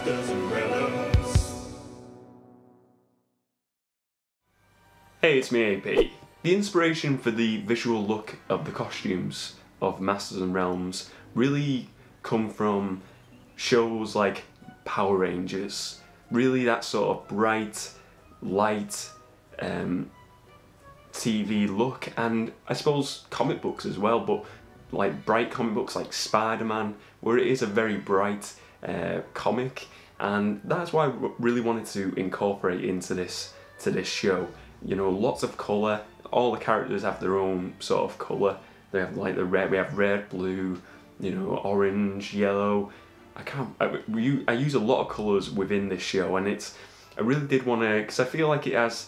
Masters and Realms. Hey, it's me AP. The inspiration for the visual look of the costumes of Masters and Realms really come from shows like Power Rangers. Really that sort of bright, light TV look, and I suppose comic books as well, but like bright comic books like Spider-Man, where it is a very bright comic, and that's why I really wanted to incorporate into this show. You know, lots of colour. All the characters have their own sort of colour. They have like the red. We have red, blue, you know, orange, yellow. I use a lot of colours within this show, and I really did want to, because I feel like it has,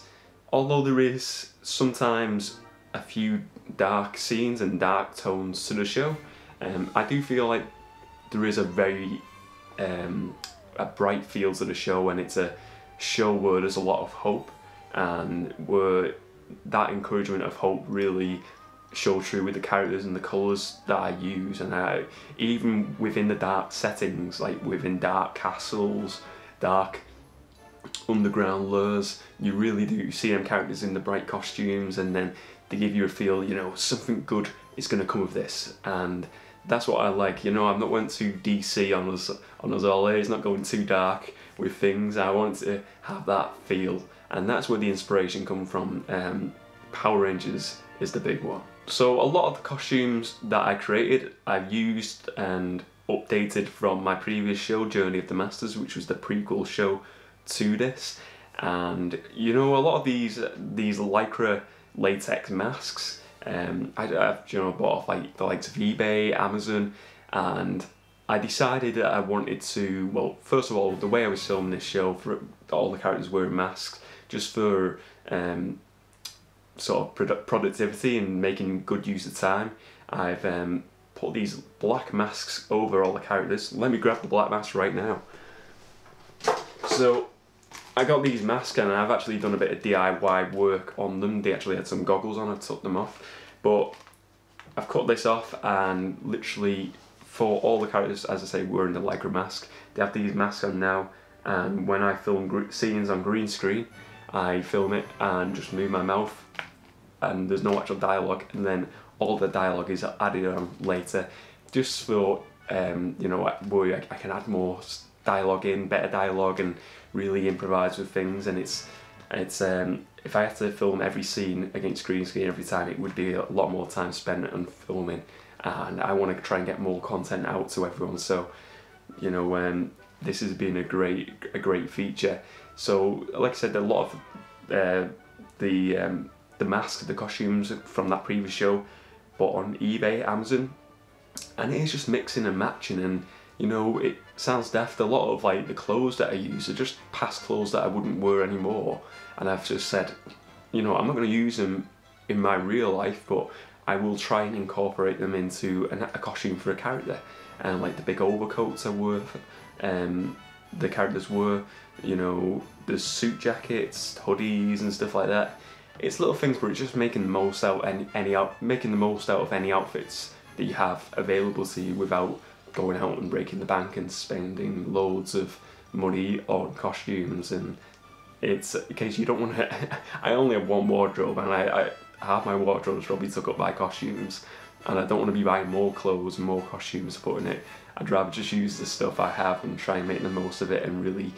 although there is sometimes a few dark scenes and dark tones to the show, I do feel like there is a very a bright feel to the show, and it's a show where there's a lot of hope, and where that encouragement of hope really show through with the characters and the colours that I use. And even within the dark settings, like within dark castles, dark underground lures, you really do see them characters in the bright costumes, and then they give you a feel, you know, something good is going to come of this. And that's what I like. You know, I'm not went too DC on us all here. It's not going too dark with things. I want to have that feel, and that's where the inspiration come from. Power Rangers is the big one. So a lot of the costumes that I created, I've used and updated from my previous show, Journey of the Masters, which was the prequel show to this. And you know, a lot of these lycra latex masks, I've you know, bought off like the likes of eBay, Amazon, and I decided that I wanted to, well, first of all, the way I was filming this show, for all the characters wearing masks, just for sort of productivity and making good use of time, I've put these black masks over all the characters. Let me grab the black mask right now. So I got these masks, and I've actually done a bit of DIY work on them. They actually had some goggles on, I took them off, but I've cut this off, and literally for all the characters, as I say, wearing the lycra mask, they have these masks on now, and when I film scenes on green screen, I film it and just move my mouth, and there's no actual dialogue, and then all the dialogue is added on later, just for you know, where I can add more dialogue in, better dialogue, and really improvise with things. And it's if I had to film every scene against green screen every time, it would be a lot more time spent on filming, and I want to try and get more content out to everyone. So you know, this has been a great feature. So like I said, a lot of the masks, the costumes from that previous show, bought on eBay, Amazon, and it is just mixing and matching. And you know, it sounds daft, a lot of like the clothes that I use are just past clothes that I wouldn't wear anymore, and I've just said, you know, I'm not going to use them in my real life, but I will try and incorporate them into a costume for a character. And like the big overcoats I wore, the characters wore, you know, the suit jackets, hoodies and stuff like that. It's little things, but it's just making the most out making the most out of any outfits that you have available to you, without going out and breaking the bank and spending loads of money on costumes. And it's in case you don't want to. I only have one wardrobe, and I half my wardrobe is probably took up by costumes, and I don't want to be buying more clothes and more costumes to put in it. I'd rather just use the stuff I have and try and make the most of it, and really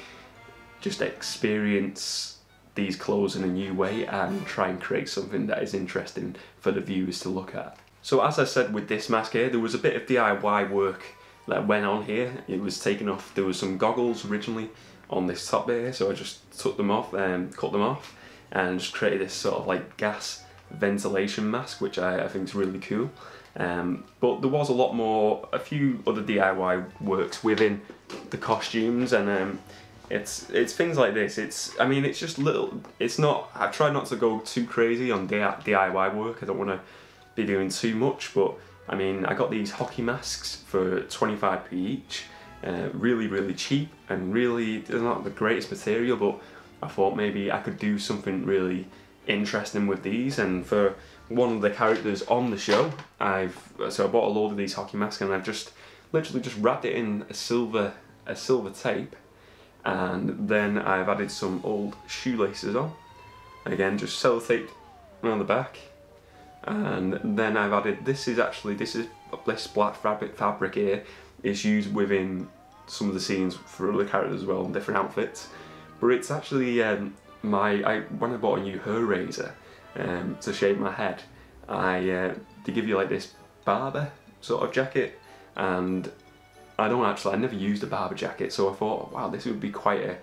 just experience these clothes in a new way, and try and create something that is interesting for the viewers to look at. So as I said, with this mask here, there was a bit of DIY work that went on here. It was taken off, there was some goggles originally on this top here, so I just took them off and cut them off, and just created this sort of like gas ventilation mask, which I think is really cool. But there was a few other DIY works within the costumes, and it's things like this. I mean, it's just little. It's not. I've tried not to go too crazy on DIY work. I don't want to be doing too much, but I mean, I got these hockey masks for 25p each. Really cheap, and really they're not the greatest material, but I thought maybe I could do something really interesting with these. And for one of the characters on the show, I bought a load of these hockey masks, and I've just literally just wrapped it in a silver tape, and then I've added some old shoelaces on. Again, just sellotape around the back, and then I've added, this is this black fabric here is used within some of the scenes for other characters as well, in different outfits. But it's actually when I bought a new hair razor to shave my head, they give you like this barber sort of jacket, and I never used a barber jacket, so I thought, wow, this would be quite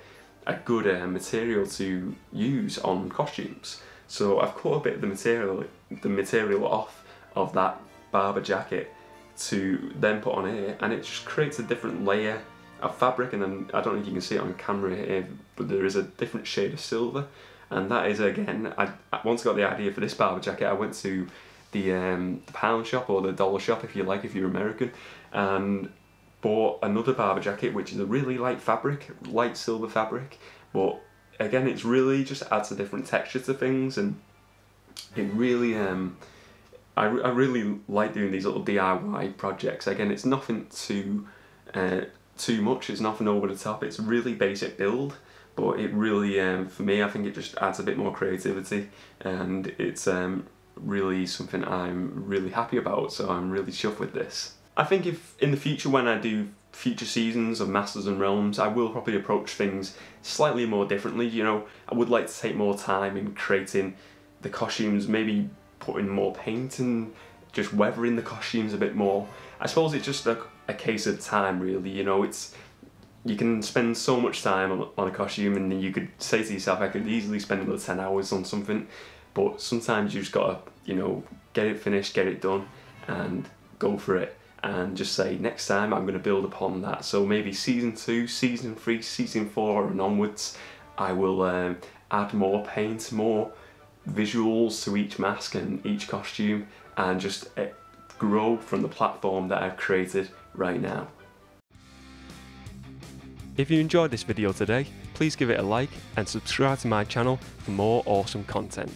a good material to use on costumes. So I've cut a bit of the material off of that barber jacket to then put on here, and it just creates a different layer of fabric. And then, I don't know if you can see it on camera here, but there is a different shade of silver, and that is, again, I once got the idea for this barber jacket, I went to the pound shop, or the dollar shop if you like, if you're American, and bought another barber jacket which is a really light fabric, light silver fabric, but again it's really just adds a different texture to things, and it really I really like doing these little DIY projects. Again, it's nothing too much, it's nothing over the top, it's really basic build, but it really for me, I think it just adds a bit more creativity, and it's really something I'm really happy about, so I'm really chuffed with this. I think if in the future, when I do future seasons of Masters and Realms, I will probably approach things slightly more differently. You know, I would like to take more time in creating the costumes, maybe putting more paint and just weathering the costumes a bit more. I suppose it's just a case of time, really. You know, you can spend so much time on a costume, and you could say to yourself, I could easily spend another 10 hours on something, but sometimes you just gotta, you know, get it finished, get it done, and go for it. And just say, next time I'm going to build upon that. So maybe season 2, season 3, season 4 and onwards, I will add more paint, more visuals to each mask and each costume, and just grow from the platform that I've created right now. If you enjoyed this video today, please give it a like and subscribe to my channel for more awesome content.